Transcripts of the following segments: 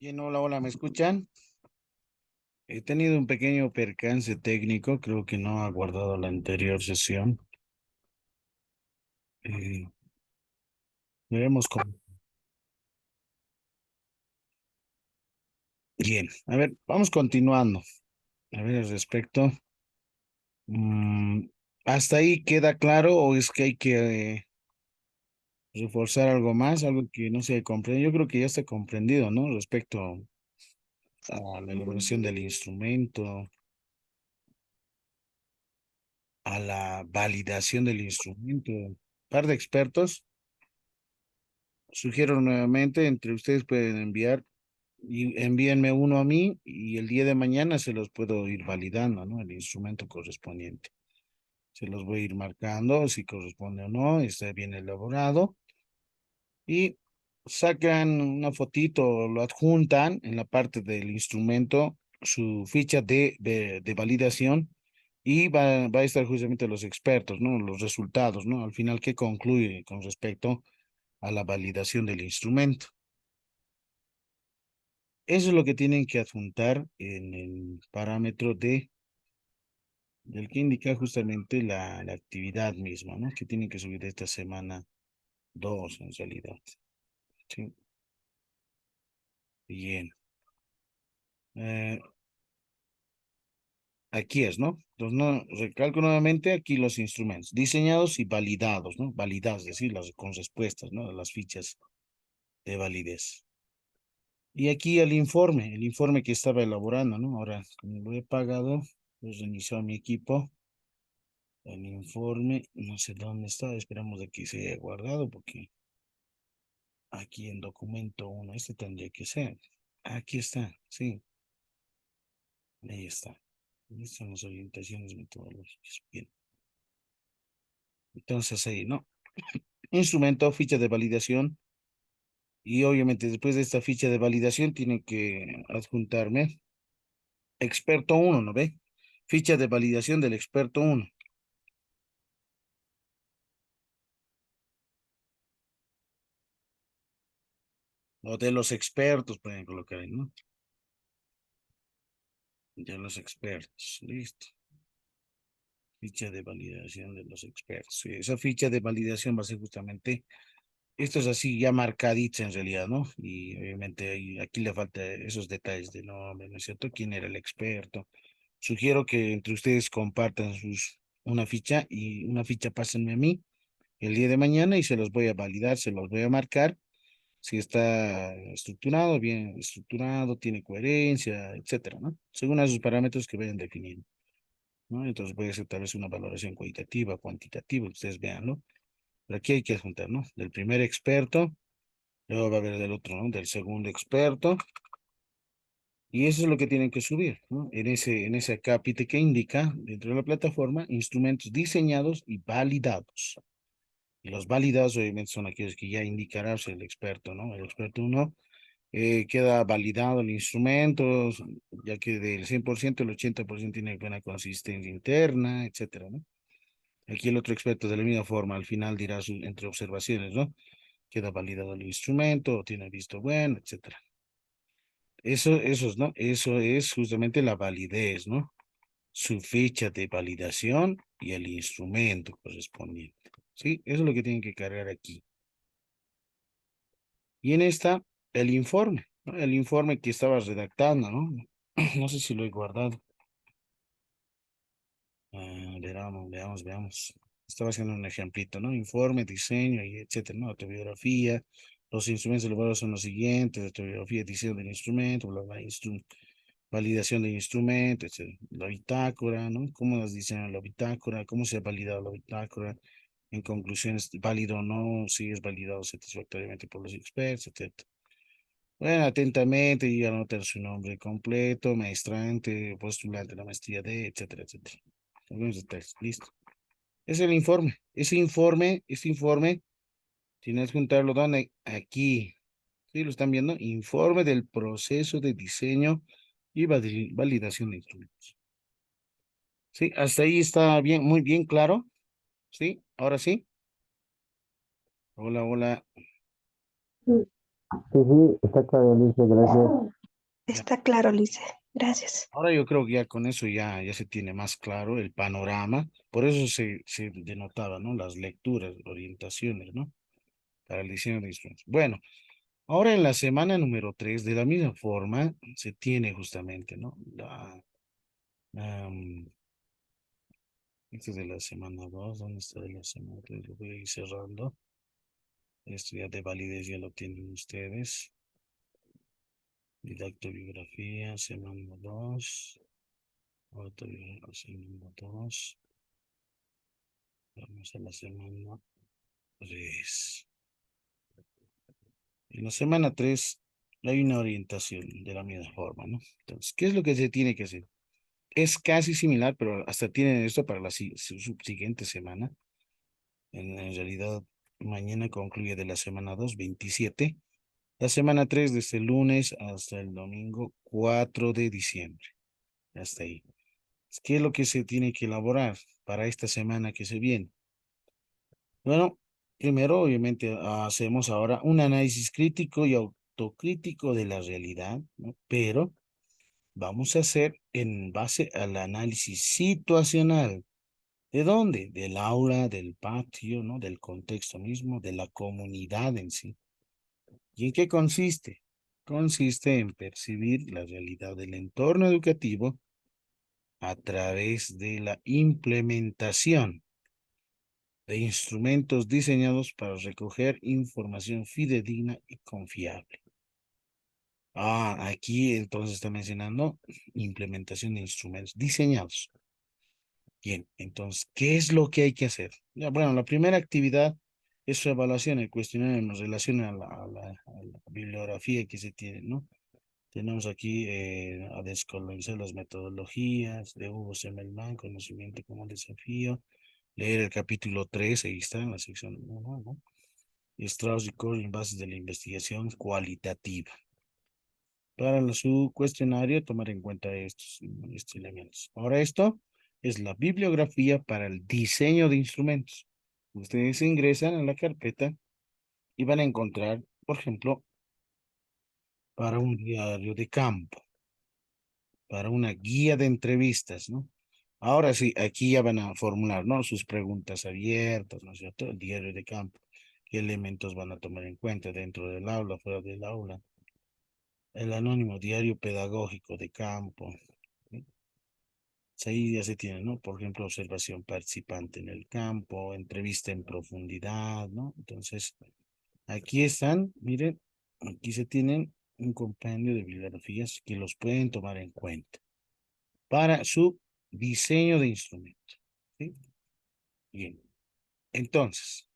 Bien, hola, hola, ¿me escuchan? He tenido un pequeño percance técnico, creo que no ha guardado la anterior sesión. Eh, Veremos cómo. Bien, a ver, vamos continuando. A ver, al respecto. mm, ¿Hasta ahí queda claro o es que hay que reforzar algo más, algo que no se comprende? Yo creo que ya está comprendido, ¿no? Respecto a la elaboración del instrumento, a la validación del instrumento. Par de expertos. Sugiero nuevamente, entre ustedes pueden enviar y envíenme uno a mí y el día de mañana se los puedo ir validando, ¿no? El instrumento correspondiente. Se los voy a ir marcando si corresponde o no, está bien elaborado y sacan una fotito, lo adjuntan en la parte del instrumento, su ficha de validación y va a estar justamente los expertos, ¿no? Los resultados, ¿no? Al final, ¿qué concluye con respecto a la validación del instrumento? Eso es lo que tienen que adjuntar en el parámetro del que indica justamente la actividad misma, ¿no? Que tienen que subir esta semana 2 en realidad. Sí, bien. Eh, Aquí es, ¿no? Entonces, no, recalco nuevamente aquí los instrumentos, diseñados y validados, ¿no? Validados, es decir, con respuestas, ¿no? Las fichas de validez. Y aquí el informe que estaba elaborando, ¿no? Ahora, como lo he pagado, pues reinicio mi equipo. El informe, no sé dónde está, esperamos de que se haya guardado porque aquí en documento uno, este tendría que ser. Aquí está, sí, ahí está. Estas son las orientaciones metodológicas. Bien, entonces ahí, ¿no? Instrumento, ficha de validación. Y obviamente después de esta ficha de validación tiene que adjuntarme experto uno, ¿no ve? Ficha de validación del experto uno. O de los expertos pueden colocar ahí, ¿no? De los expertos, listo. Ficha de validación de los expertos. Sí, esa ficha de validación va a ser justamente, esto es así ya marcadito en realidad, ¿no? Y obviamente aquí le falta esos detalles de nombre, ¿no es cierto? ¿Quién era el experto? Sugiero que entre ustedes compartan una ficha y una ficha pásenme a mí el día de mañana y se los voy a validar, se los voy a marcar. Si está estructurado, bien estructurado, tiene coherencia, etcétera, ¿no? Según esos parámetros que vayan definiendo. ¿No? Entonces voy a hacer tal vez una valoración cualitativa, cuantitativa, ustedes vean, ¿no? Pero aquí hay que juntar, ¿no? Del primer experto, luego va a haber del otro, ¿no? Del segundo experto, y eso es lo que tienen que subir, ¿no? En ese capítulo que indica dentro de la plataforma instrumentos diseñados y validados. Y los validados obviamente son aquellos que ya indicará el experto, ¿no? El experto uno queda validado el instrumento, ya que del 100% el 80% tiene buena consistencia interna, etcétera, ¿no? Aquí el otro experto de la misma forma, al final dirá entre observaciones, ¿no? Queda validado el instrumento, tiene visto bueno, etcétera. Eso es, ¿no? Eso es justamente la validez, ¿no? Su fecha de validación y el instrumento correspondiente. ¿Sí? Eso es lo que tienen que cargar aquí. Y en esta, el informe, ¿no? El informe que estaba redactando, ¿no? No sé si lo he guardado. Veamos. Estaba haciendo un ejemplito, ¿no? Informe, diseño y etcétera, ¿no? Autobiografía. Los instrumentos elaborados son los siguientes: autobiografía, diseño del instrumento, validación del instrumento, etcétera. La bitácora, ¿no? ¿Cómo las diseñan la bitácora? ¿Cómo se ha validado la bitácora? En conclusión, ¿es válido o no? Si es validado satisfactoriamente por los expertos, etcétera. Bueno, atentamente y anotar su nombre completo, maestrante, postulante de la maestría de, etcétera, etcétera. Algunos detalles, listo. Es el informe. Este informe, tienes que juntarlo donde aquí. ¿Sí lo están viendo? Informe del proceso de diseño y validación de instrumentos. Sí, hasta ahí está bien, muy bien claro. Sí, ahora sí. Hola, hola. Sí, sí, está claro, Alicia, gracias. Ya. Está claro, Lice. Gracias. Ahora yo creo que ya con eso ya se tiene más claro el panorama. Por eso se denotaba, ¿no? Las lecturas, orientaciones, ¿no? Para el diseño de instrumentos. Bueno, ahora en la semana número 3 de la misma forma, se tiene justamente, ¿no? Am, Esto es de la semana 2. ¿Dónde está de la semana 3? Lo voy a ir cerrando. Esto ya de validez ya lo tienen ustedes. Didactobiografía, semana 2. Autobiografía, semana 2. Vamos a la semana 3. En la semana 3 hay una orientación de la misma forma, ¿no? Entonces, ¿qué es lo que se tiene que hacer? Es casi similar, pero hasta tienen esto para la subsiguiente semana. En realidad, mañana concluye de la semana 2, 27. La semana 3 desde el lunes hasta el domingo 4 de diciembre. Hasta ahí. ¿Qué es lo que se tiene que elaborar para esta semana que se viene? Bueno, primero, obviamente, hacemos ahora un análisis crítico y autocrítico de la realidad, ¿no? Pero vamos a hacer en base al análisis situacional. ¿De dónde? Del aula, del patio, ¿no? Del contexto mismo, de la comunidad en sí. ¿Y en qué consiste? Consiste en percibir la realidad del entorno educativo a través de la implementación de instrumentos diseñados para recoger información fidedigna y confiable. Aquí entonces está mencionando implementación de instrumentos diseñados. Bien, entonces, ¿qué es lo que hay que hacer? Ya, bueno, la primera actividad es su evaluación, el cuestionario en relación a la bibliografía que se tiene, ¿no? Tenemos aquí a descolonizar las metodologías de Hugo Semmelmann, conocimiento como desafío, leer el capítulo 3, ahí está en la sección 1, ¿no? Strauss y Corey, bases de la investigación cualitativa. Para su cuestionario, tomar en cuenta estos elementos. Ahora esto es la bibliografía para el diseño de instrumentos. Ustedes ingresan a la carpeta y van a encontrar, por ejemplo, para un diario de campo, para una guía de entrevistas, ¿no? Ahora sí, aquí ya van a formular, ¿no? Sus preguntas abiertas, ¿no es cierto? El diario de campo. ¿Qué elementos van a tomar en cuenta dentro del aula, fuera del aula? El anónimo diario pedagógico de campo. ¿Sí? Ahí ya se tiene, ¿no? Por ejemplo, observación participante en el campo, entrevista en profundidad, ¿no? Entonces, aquí están, miren, aquí se tienen un compendio de bibliografías que los pueden tomar en cuenta para su diseño de instrumento. ¿Sí? Bien, entonces,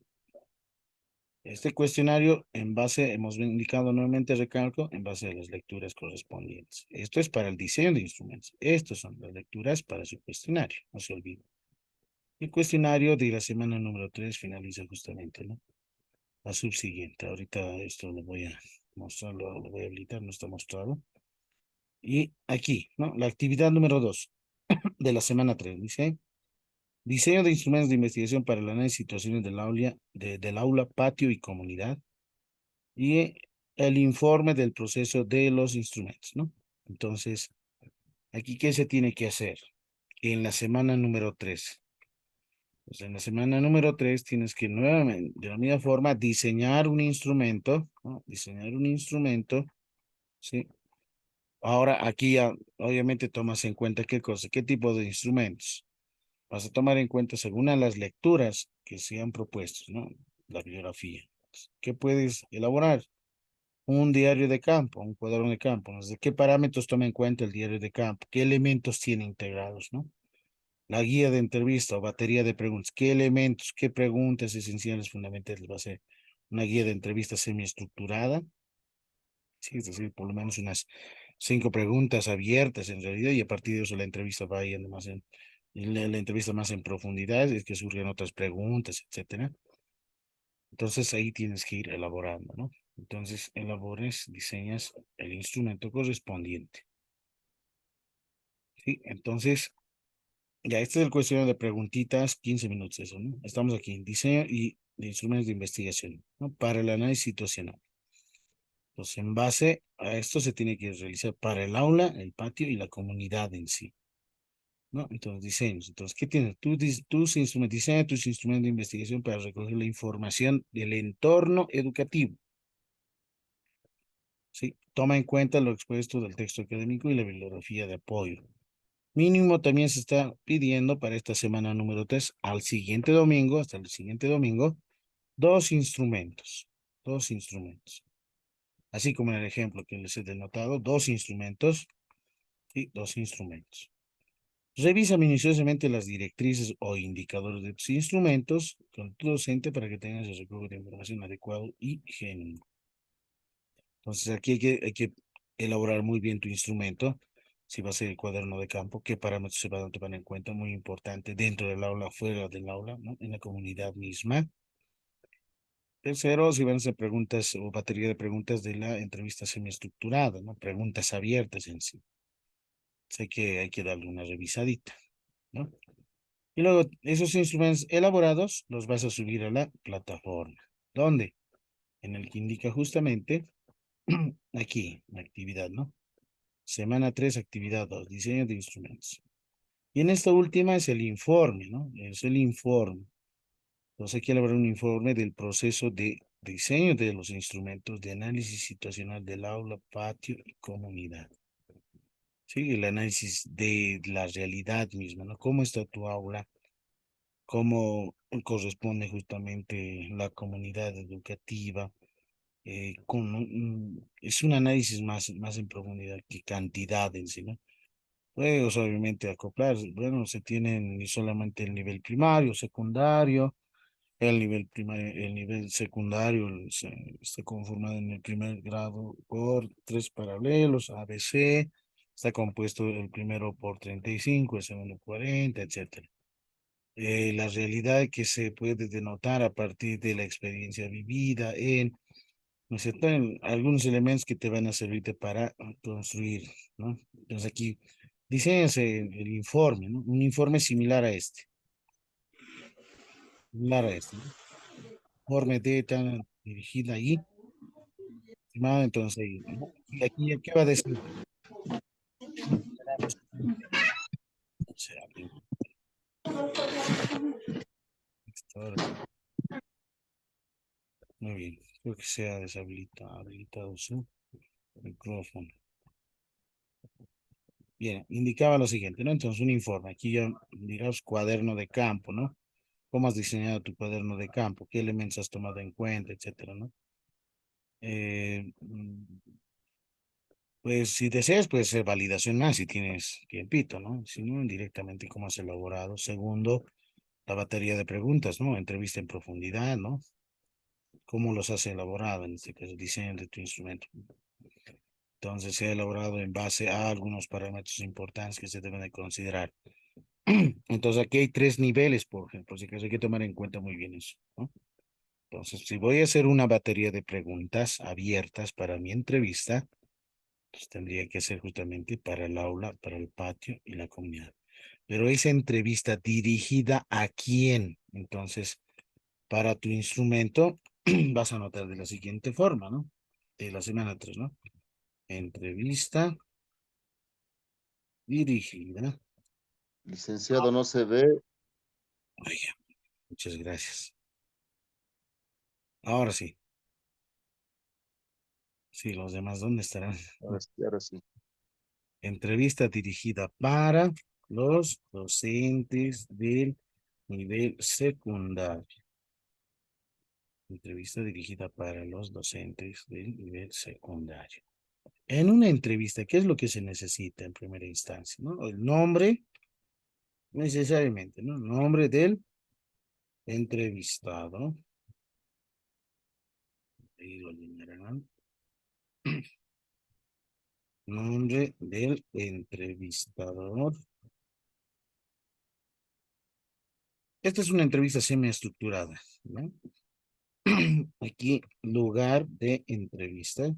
este cuestionario en base, hemos indicado nuevamente, recalco, en base a las lecturas correspondientes. Esto es para el diseño de instrumentos. Estas son las lecturas para su cuestionario, no se olviden. El cuestionario de la semana número 3 finaliza justamente, ¿no? La subsiguiente. Ahorita esto lo voy a mostrar, lo voy a habilitar, no está mostrado. Y aquí, ¿no? La actividad número 2 de la semana 3 dice: diseño de instrumentos de investigación para el análisis de situaciones del aula, patio y comunidad. Y el informe del proceso de los instrumentos, ¿no? Entonces, aquí, ¿qué se tiene que hacer? En la semana número 3. Pues en la semana número 3 tienes que nuevamente, de la misma forma, diseñar un instrumento, ¿no? Diseñar un instrumento, ¿sí? Ahora, aquí ya, obviamente, tomas en cuenta qué cosa, qué tipo de instrumentos. Vas a tomar en cuenta según a las lecturas que se han propuesto, ¿no? La bibliografía. ¿Qué puedes elaborar? Un diario de campo, un cuaderno de campo. ¿No? ¿De qué parámetros toma en cuenta el diario de campo? ¿Qué elementos tiene integrados, no? La guía de entrevista o batería de preguntas. ¿Qué elementos, qué preguntas esenciales fundamentales va a ser? Una guía de entrevista semiestructurada. Sí, es decir, por lo menos unas 5 preguntas abiertas en realidad, y a partir de eso la entrevista va yendo más la entrevista más en profundidad, es que surgen otras preguntas, etcétera. Entonces ahí tienes que ir elaborando, ¿no? Entonces elabores, diseñas el instrumento correspondiente. ¿Sí? Entonces, ya este es el cuestionario de preguntitas, 15 minutos eso, ¿no? Estamos aquí en diseño y de instrumentos de investigación, ¿no? Para el análisis situacional. Entonces, en base a esto se tiene que realizar para el aula, el patio y la comunidad en sí, ¿no? Entonces, diseños. Entonces, ¿qué tienes? Tus instrumentos, diseña tus instrumentos de investigación para recoger la información del entorno educativo. ¿Sí? Toma en cuenta lo expuesto del texto académico y la bibliografía de apoyo. Mínimo también se está pidiendo para esta semana número 3, al siguiente domingo, hasta el siguiente domingo, dos instrumentos. Dos instrumentos. Así como en el ejemplo que les he denotado, dos instrumentos. Sí, dos instrumentos. Revisa minuciosamente las directrices o indicadores de tus instrumentos con tu docente para que tengas el recojo de información adecuado y genuino. Entonces aquí hay que elaborar muy bien tu instrumento. Si va a ser el cuaderno de campo, qué parámetros se van a tomar en cuenta, muy importante, dentro del aula, fuera del aula, ¿no? En la comunidad misma. Tercero, si van a hacer preguntas o batería de preguntas de la entrevista semiestructurada, ¿no? Preguntas abiertas en sí. Sé que hay que darle una revisadita, ¿no? Y luego, esos instrumentos elaborados los vas a subir a la plataforma. ¿Dónde? En el que indica justamente aquí, la actividad, ¿no? Semana 3, actividad 2, diseño de instrumentos. Y en esta última es el informe, ¿no? Es el informe. Entonces hay que elaborar un informe del proceso de diseño de los instrumentos de análisis situacional del aula, patio y comunidad. Sí, el análisis de la realidad misma, ¿no? ¿Cómo está tu aula? ¿Cómo corresponde justamente la comunidad educativa? Es un análisis más en profundidad que cantidad en sí, ¿no? Pues obviamente acoplar, bueno, se tienen ni solamente el nivel primario, secundario, el nivel secundario está conformado en el primer grado por 3 paralelos, ABC, está compuesto el primero por 35, el segundo 40, etcétera. La realidad que se puede denotar a partir de la experiencia vivida ¿no es cierto? En algunos elementos que te van a servirte para construir, ¿no? Entonces aquí diseñas el informe, ¿no? Un informe similar a este, ¿no? Informe de tan dirigida ahí, estimado, entonces ahí, ¿no? Y aquí, ¿qué va a decir? Tenemos, o sea, ahora sí, muy bien, creo que se ha habilitado su micrófono. Bien, indicaba lo siguiente, ¿no? Entonces, un informe. Aquí ya dirás cuaderno de campo, ¿no? ¿Cómo has diseñado tu cuaderno de campo? ¿Qué elementos has tomado en cuenta, etcétera, ¿no? Eh, mm, pues si deseas, puede ser validación más si tienes tiempito, ¿no? Si no, directamente cómo has elaborado. Segundo, la batería de preguntas, ¿no? Entrevista en profundidad, ¿no? ¿Cómo los has elaborado? En este caso, diseño de tu instrumento. Entonces, se ha elaborado en base a algunos parámetros importantes que se deben de considerar. Entonces, aquí hay 3 niveles, por ejemplo, así que hay que tomar en cuenta muy bien eso, ¿no? Entonces, si voy a hacer una batería de preguntas abiertas para mi entrevista, pues tendría que ser justamente para el aula, para el patio y la comunidad. Pero esa entrevista dirigida a quién, entonces, para tu instrumento, vas a anotar de la siguiente forma, ¿no? De la semana 3, ¿no? Entrevista dirigida. Licenciado, no se ve. Oiga, muchas gracias. Ahora sí. Sí, los demás, ¿dónde estarán? Ahora sí, ahora sí. Entrevista dirigida para los docentes del nivel secundario. Entrevista dirigida para los docentes del nivel secundario. En una entrevista, ¿qué es lo que se necesita en primera instancia? ¿No? El nombre, necesariamente, ¿no? Nombre del entrevistado. Ahí lo llenarán. Nombre del entrevistador. Esta es una entrevista semiestructurada, ¿no? Aquí, lugar de entrevista.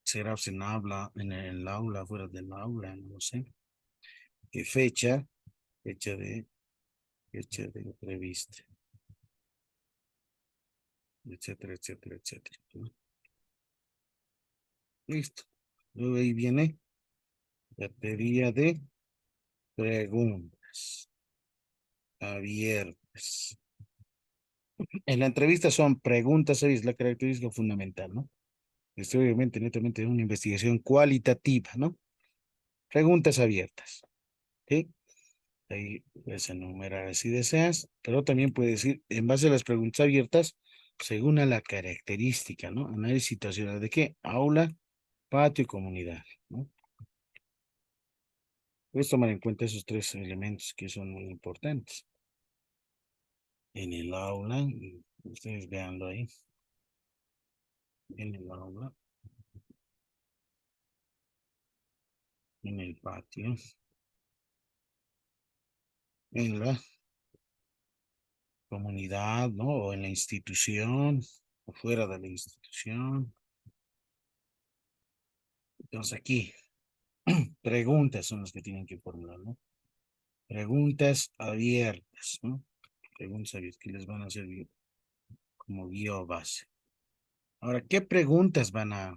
Será en habla, en el aula, fuera del aula, no lo sé. ¿Qué fecha? Fecha de entrevista. etcétera, etcétera, etcétera, ¿no? Listo. Luego ahí viene batería de preguntas abiertas. En la entrevista son preguntas, es la característica fundamental, ¿no? Esto obviamente netamente es una investigación cualitativa, ¿no? Preguntas abiertas, ¿sí? Ahí puedes enumerar si deseas, pero también puedes decir, en base a las preguntas abiertas, según a la característica, ¿no? Análisis situacional de qué, aula, patio y comunidad, ¿no? Puedes tomar en cuenta esos tres elementos que son muy importantes. En el aula, ustedes veanlo ahí. En el aula. En el patio. En la comunidad, ¿no? O en la institución, o fuera de la institución. Entonces aquí, preguntas son las que tienen que formular, ¿no? Preguntas abiertas, ¿no? Preguntas abiertas que les van a servir como guía o base. Ahora, ¿qué preguntas van a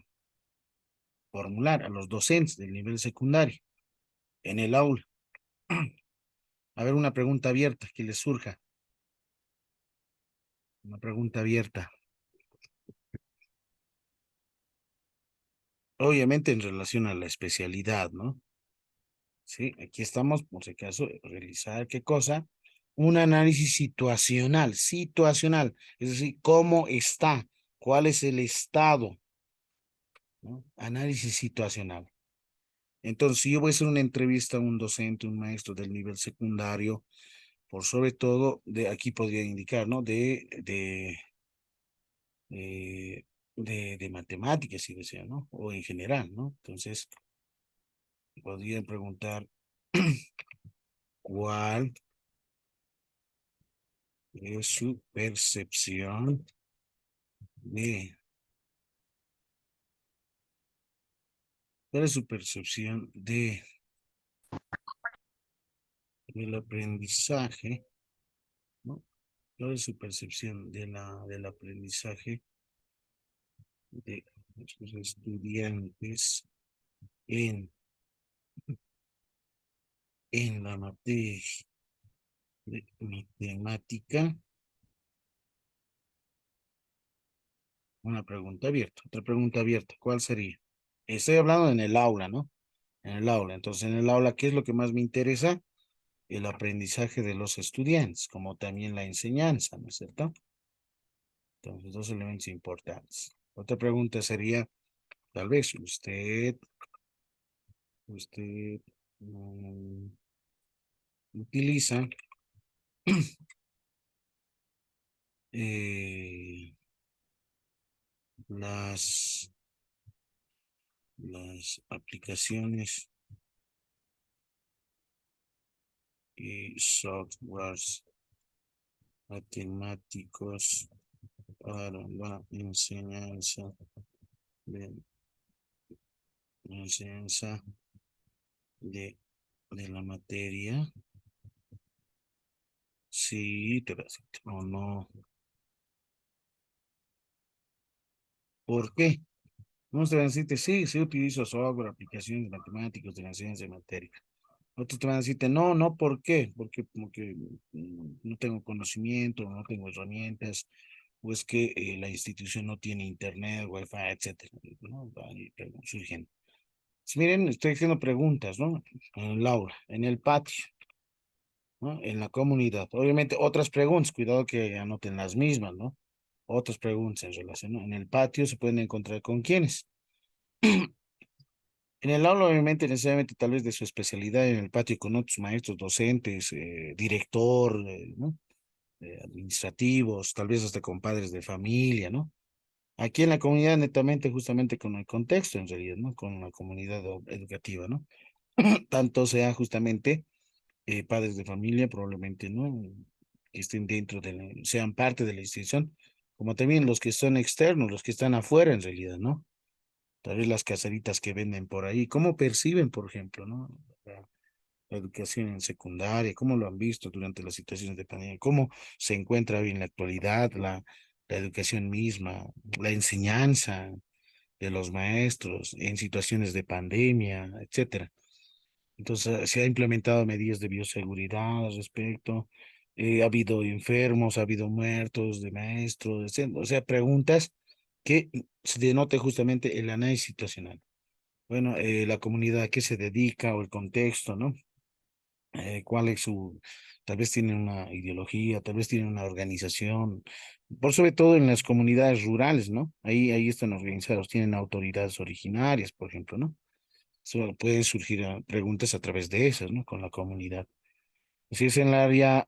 formular a los docentes del nivel secundario en el aula? A ver, una pregunta abierta que les surja. Una pregunta abierta. Obviamente en relación a la especialidad, ¿no? Sí, aquí estamos, por si acaso, realizar qué cosa, un análisis situacional, es decir, cómo está, cuál es el estado, ¿no? Análisis situacional. Entonces, si yo voy a hacer una entrevista a un docente, un maestro del nivel secundario, por sobre todo, de aquí podría indicar, ¿no? Eh, de matemáticas, si desea, ¿no? O en general, ¿no? Entonces, podrían preguntar cuál es su percepción de, cuál es su percepción del aprendizaje, ¿no? ¿Cuál es su percepción del aprendizaje de los estudiantes en, en la materia de matemática? Una pregunta abierta. Otra pregunta abierta. ¿Cuál sería? Estoy hablando en el aula, ¿no? En el aula. Entonces, en el aula, ¿qué es lo que más me interesa? El aprendizaje de los estudiantes, como también la enseñanza, ¿no es cierto? Entonces, dos elementos importantes. Otra pregunta sería, tal vez usted mm, utiliza eh, las, las aplicaciones y softwares matemáticos para la de, enseñanza de la materia. Sí, te vas o no. ¿Por qué? Unos te van a decirte, sí, sí utilizo software, aplicaciones matemáticas de la enseñanza de materia. Otros te van a decirte, no, no, ¿por qué? Porque como que no tengo conocimiento, no tengo herramientas, o es que la institución no tiene internet, wifi, etcétera, ¿no? Surgen. Sí, miren, estoy haciendo preguntas, ¿no? En el aula, en el patio, ¿no? En la comunidad. Obviamente, otras preguntas, cuidado que anoten las mismas, ¿no? Otras preguntas en relación, ¿no? En el patio se pueden encontrar con quiénes. En el aula, obviamente, necesariamente tal vez de su especialidad, en el patio con otros maestros, docentes, director, ¿no? Administrativos, tal vez hasta con padres de familia, ¿no? Aquí en la comunidad, netamente, justamente con el contexto, en realidad, ¿no? Con la comunidad educativa, ¿no? Tanto sea justamente padres de familia, probablemente, ¿no? Que estén dentro sean parte de la institución, como también los que son externos, los que están afuera, en realidad, ¿no? Tal vez las caseritas que venden por ahí, ¿cómo perciben, por ejemplo, ¿no? La educación en secundaria, cómo lo han visto durante las situaciones de pandemia, cómo se encuentra hoy en la actualidad la educación misma, la enseñanza de los maestros en situaciones de pandemia, etcétera. Entonces, se ha implementado medidas de bioseguridad al respecto. Ha habido enfermos, ha habido muertos de maestros, etcétera. O sea, preguntas que se denote justamente el análisis situacional. Bueno, la comunidad a qué se dedica o el contexto, ¿no? Cuál es su, tal vez tienen una ideología, tal vez tienen una organización, por sobre todo en las comunidades rurales, ¿no? Ahí están organizados, tienen autoridades originarias, por ejemplo, ¿no? Pueden surgir preguntas a través de esas, ¿no? Con la comunidad. Si es en el área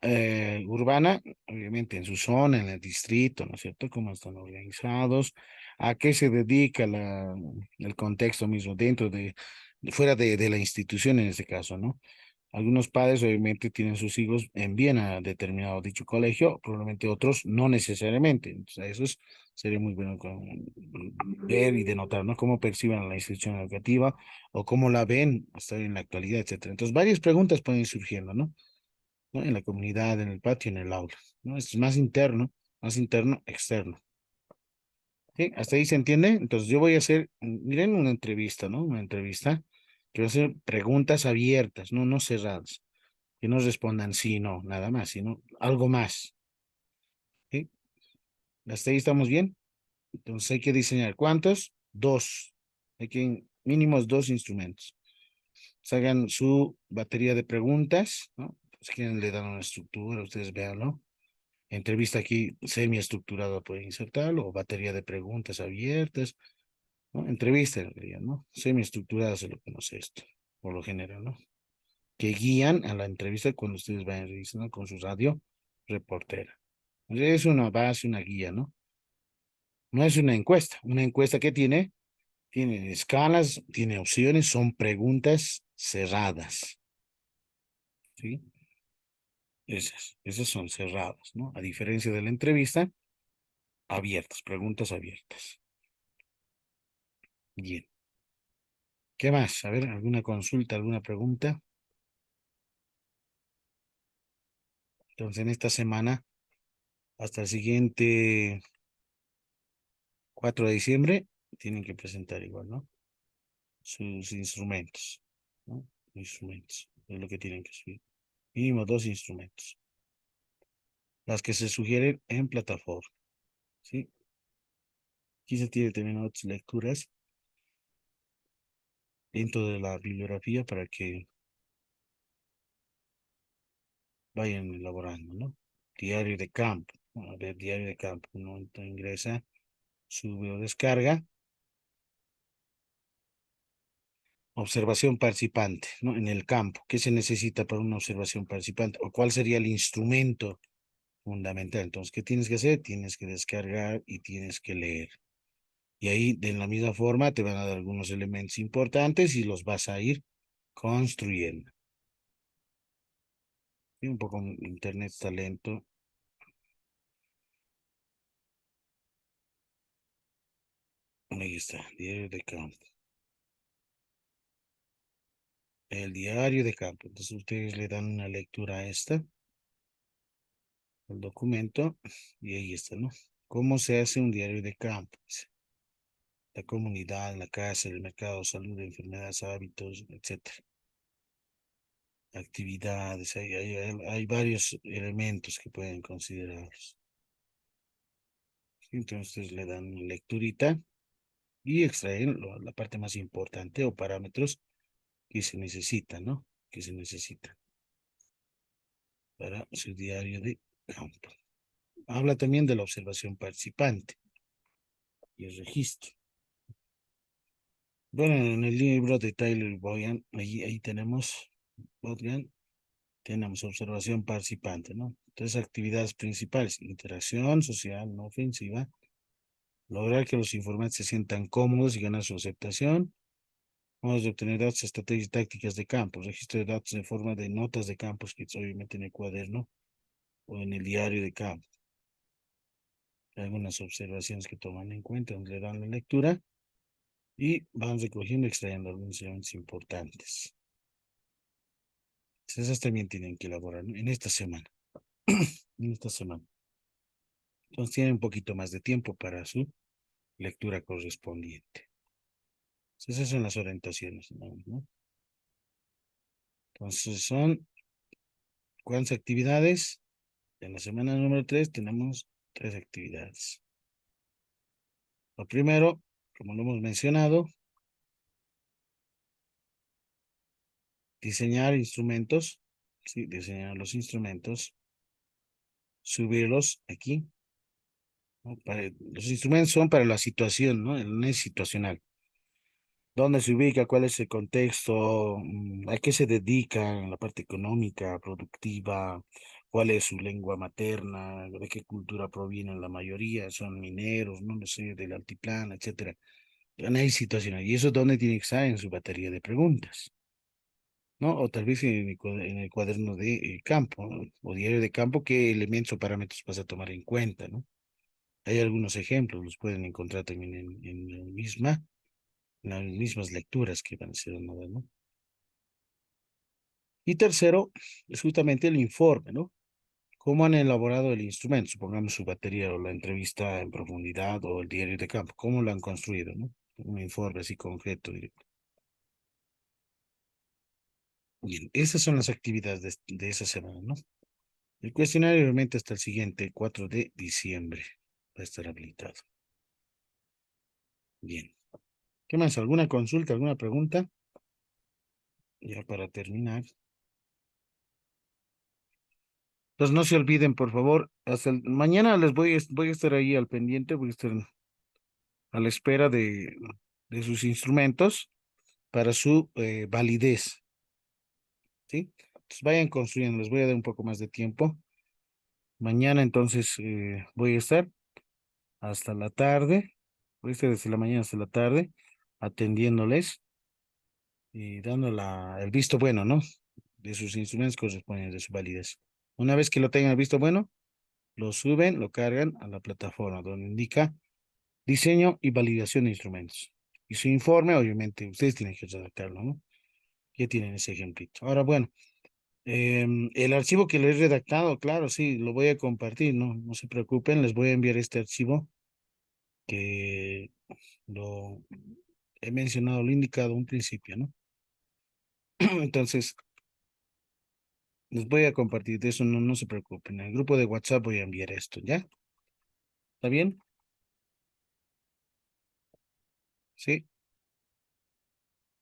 urbana, obviamente en su zona, en el distrito, ¿no es cierto? ¿Cómo están organizados? ¿A qué se dedica el contexto mismo dentro fuera de la institución en este caso, ¿no? Algunos padres obviamente tienen sus hijos, envían a determinado dicho colegio, probablemente otros no necesariamente. Entonces, sería muy bueno ver y denotar, ¿no? Cómo perciban la institución educativa o cómo la ven hasta en la actualidad, etcétera. Entonces, varias preguntas pueden ir surgiendo, ¿no? ¿No? En la comunidad, en el patio, en el aula, ¿no? Es más interno, externo. ¿Sí? ¿Hasta ahí se entiende? Entonces, yo voy a hacer, miren, una entrevista, ¿no? Una entrevista que va a ser preguntas abiertas, no cerradas que no respondan sí, no, nada más, sino algo más. ¿Sí? ¿Hasta ahí estamos bien? Entonces hay que diseñar. ¿Cuántos? Dos. Hay que mínimos dos instrumentos. Hagan su batería de preguntas, ¿no? Si quieren le dan una estructura, ustedes véanlo. Entrevista aquí semi-estructurada pueden insertarlo, o batería de preguntas abiertas, ¿no? Entrevista en realidad, ¿no? Semi-estructurada se lo conoce esto, por lo general, ¿no? Que guían a la entrevista cuando ustedes vayan revisando con su radio reportera. Es una base, una guía, ¿no? No es una encuesta. Una encuesta que tiene escalas, tiene opciones, son preguntas cerradas, ¿sí? Esas son cerradas, ¿no? A diferencia de la entrevista, abiertas, preguntas abiertas. Bien. ¿Qué más? A ver, ¿alguna consulta, alguna pregunta? Entonces, en esta semana, hasta el siguiente 4 de diciembre, tienen que presentar igual, ¿no? Sus instrumentos, ¿no? Instrumentos, es lo que tienen que subir. Mínimo dos instrumentos. Las que se sugieren en plataforma, ¿sí? Aquí se tiene también otras lecturas dentro de la bibliografía para que vayan elaborando, ¿no? Diario de campo. A ver, diario de campo. Uno ingresa, sube o descarga. Observación participante, ¿no? En el campo. ¿Qué se necesita para una observación participante? ¿O cuál sería el instrumento fundamental? Entonces, ¿qué tienes que hacer? Tienes que descargar y tienes que leer. Y ahí, de la misma forma, te van a dar algunos elementos importantes y los vas a ir construyendo. Y un poco internet está lento. Ahí está, diario de campo. El diario de campo. Entonces ustedes le dan una lectura a esta, el documento, y ahí está, ¿no? ¿Cómo se hace un diario de campo? La comunidad, la casa, el mercado, salud, enfermedades, hábitos, etcétera. Actividades, hay varios elementos que pueden considerarlos. Entonces le dan lecturita y extraen la parte más importante o parámetros que se necesitan, ¿no? Que se necesitan para su diario de campo. Habla también de la observación participante y el registro. Bueno, en el libro de Tyler Boyan, ahí tenemos, Bodgan, tenemos observación participante, ¿no? Tres actividades principales: interacción social no ofensiva, lograr que los informantes se sientan cómodos y ganar su aceptación, modos de obtener datos, estrategias y tácticas de campo, registro de datos en forma de notas de campos, que es obviamente en el cuaderno o en el diario de campo. Algunas observaciones que toman en cuenta, donde le dan la lectura y van recogiendo, extrayendo algunos elementos importantes. Entonces, esas también tienen que elaborar, ¿no? En esta semana. En esta semana. Entonces tienen un poquito más de tiempo para su lectura correspondiente. Esas son las orientaciones, ¿no? Entonces son, ¿cuántas actividades? En la semana número 3 tenemos 3 actividades. Lo primero, como lo hemos mencionado, diseñar instrumentos, sí, diseñar los instrumentos, subirlos aquí, ¿no? Los instrumentos son para la situación, ¿no? El análisis situacional. ¿Dónde se ubica? ¿Cuál es el contexto? ¿A qué se dedica en la parte económica, productiva? ¿Cuál es su lengua materna? ¿De qué cultura provienen la mayoría? ¿Son mineros? No lo sé, del altiplano, etcétera. Análisis situacional. Y eso es donde tiene que estar en su batería de preguntas, ¿no? O tal vez en el cuaderno de campo, ¿no? O diario de campo, qué elementos o parámetros vas a tomar en cuenta, ¿no? Hay algunos ejemplos, los pueden encontrar también en las mismas lecturas que van a ser dadas, ¿no? Y tercero, es justamente el informe, ¿no? ¿Cómo han elaborado el instrumento? Supongamos su batería o la entrevista en profundidad o el diario de campo. ¿Cómo lo han construido, no? Un informe así concreto, directo. Bien, esas son las actividades de esa semana, ¿no? El cuestionario realmente hasta el siguiente 4 de diciembre va a estar habilitado. Bien. ¿Qué más? ¿Alguna consulta, alguna pregunta? Ya para terminar. Entonces no se olviden, por favor, mañana voy a estar ahí al pendiente, voy a estar a la espera de sus instrumentos para su validez, ¿sí? Entonces vayan construyendo, les voy a dar un poco más de tiempo. Mañana entonces voy a estar hasta la tarde, voy a estar desde la mañana hasta la tarde atendiéndoles y dando el visto bueno, ¿no? De sus instrumentos correspondientes, de su validez. Una vez que lo tengan el visto bueno, lo suben, lo cargan a la plataforma donde indica diseño y validación de instrumentos. Y su informe, obviamente, ustedes tienen que redactarlo, ¿no? Ya tienen ese ejemplito. Ahora, bueno, el archivo que les he redactado, claro, sí, lo voy a compartir, ¿no? No se preocupen, les voy a enviar este archivo que lo he mencionado, lo he indicado un principio, ¿no? Entonces, les voy a compartir, de eso no se preocupen. En el grupo de WhatsApp voy a enviar esto, ¿ya? ¿Está bien? Sí.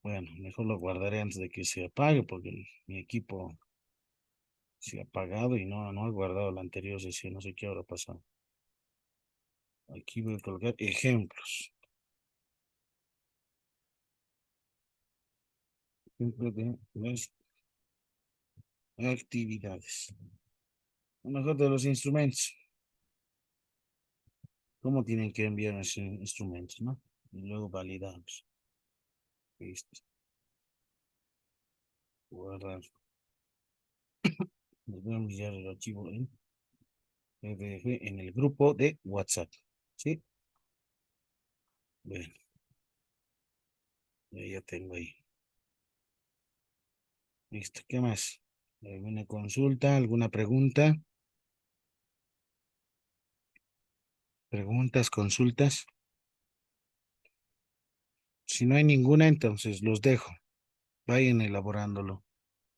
Bueno, mejor lo guardaré antes de que se apague porque mi equipo se ha apagado y no ha guardado la anterior sesión, no sé qué habrá pasado. Aquí voy a colocar ejemplos. Ejemplos de las actividades. Lo mejor de los instrumentos. ¿Cómo tienen que enviar los instrumentos, no? Y luego validamos. Listo. Guardar. Les voy a enviar el archivo en PDF en el grupo de WhatsApp. ¿Sí? Bueno, ya tengo ahí. Listo. ¿Qué más? ¿Alguna consulta? ¿Alguna pregunta? ¿Preguntas? ¿Consultas? Si no hay ninguna, entonces los dejo. Vayan elaborándolo,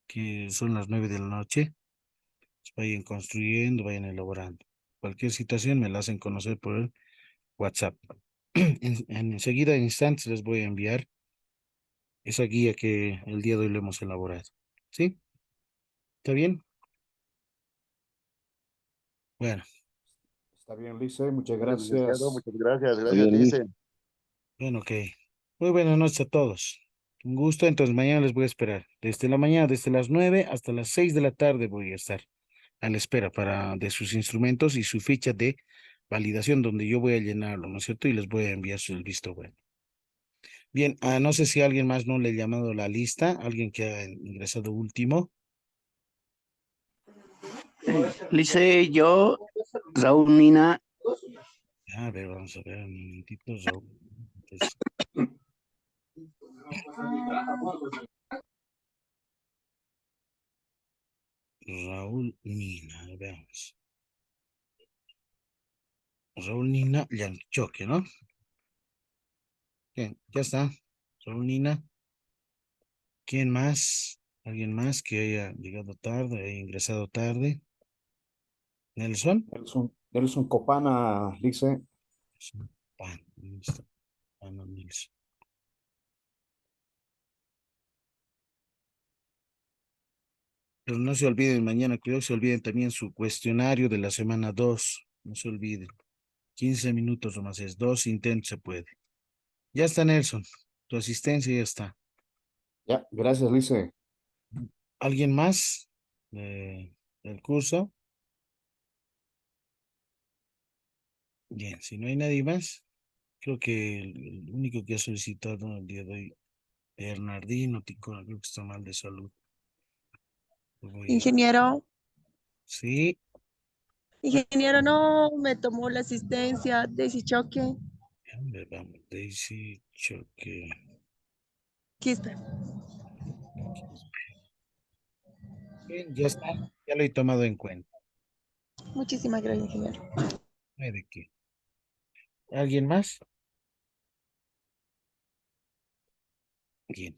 que son las 9 de la noche. Vayan construyendo, vayan elaborando. Cualquier situación me la hacen conocer por el WhatsApp. Enseguida, en instantes, les voy a enviar esa guía que el día de hoy lo hemos elaborado. ¿Sí? ¿Está bien? Bueno, Está bien, Lice, muchas Bueno, licenciado, gracias. muchas gracias. Está Gracias, bien, Lice. dice. bueno, ok. Muy buenas noches a todos. Un gusto, entonces mañana les voy a esperar. Desde la mañana, desde las 9 hasta las 6 de la tarde voy a estar a la espera de sus instrumentos y su ficha de validación donde yo voy a llenarlo, ¿no es cierto? Y les voy a enviar su visto bueno. Bien, no sé si alguien más no le ha llamado la lista, alguien que ha ingresado último. Lice, yo, Raúl Mina, A ver, vamos a ver un momentito, Raúl. Entonces, Raúl Mina, veamos. Raúl Nina Llanchoque, ¿no? Bien, ya está. Raúl Nina. ¿Quién más? ¿Alguien más que haya llegado tarde, haya ingresado tarde? ¿Nelson? Nelson Copana, Lice. Pan, listo. Pan, no, Nelson. Pero no se olviden, mañana creo que se olviden también su cuestionario de la semana 2. No se olviden. 15 minutos nomás es. 2 intentos se puede. Ya está, Nelson. Tu asistencia ya está. Ya, gracias, Lice. ¿Alguien más del curso? Bien, si no hay nadie más, creo que el único que ha solicitado el día de hoy, Bernardino Ticona, creo que está mal de salud. Ingeniero, Sí, ingeniero, no me tomó la asistencia de ese choque. vamos, Daisy Choque. Quispe. Bien, ya está, ya lo he tomado en cuenta. Muchísimas gracias, ingeniero. No hay de qué. ¿Alguien más? Bien.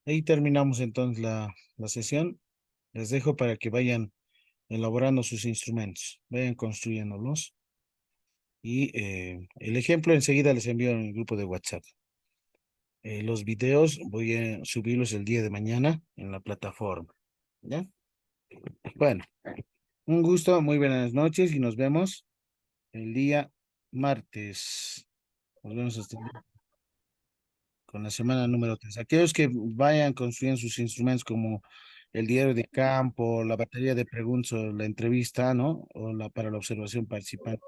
Ahí terminamos entonces la sesión. Les dejo para que vayan elaborando sus instrumentos, vayan construyéndolos. Y el ejemplo enseguida les envío en el grupo de WhatsApp. Los videos voy a subirlos el día de mañana en la plataforma. ¿Ya? Bueno, un gusto, muy buenas noches y nos vemos el día martes. Nos vemos con la semana número 3. Aquellos que vayan construyendo sus instrumentos como el diario de campo, la batería de preguntas o la entrevista, ¿no? O para la observación participante.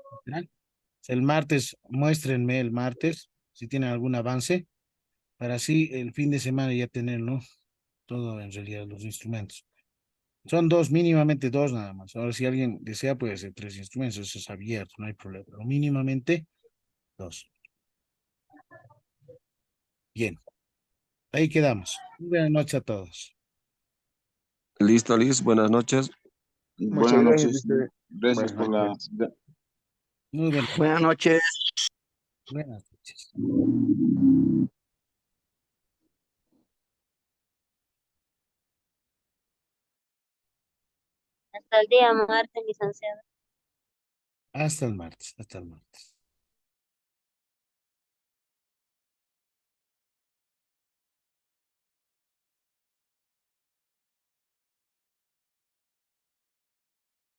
El martes, muéstrenme el martes si tienen algún avance, para así el fin de semana ya tener, ¿no? Todo en realidad, los instrumentos. Son dos, mínimamente dos nada más. Ahora, si alguien desea, puede ser 3 instrumentos, eso es abierto, no hay problema. Pero mínimamente dos. Bien, ahí quedamos. Buenas noches a todos. Listo, Liz, buenas noches. Muchas Buenas gracias, noches. Lice. Gracias Buenas por la... noches. Muy Buenas noches. buenas noches. Hasta el día martes, licenciado. Hasta el martes, hasta el martes.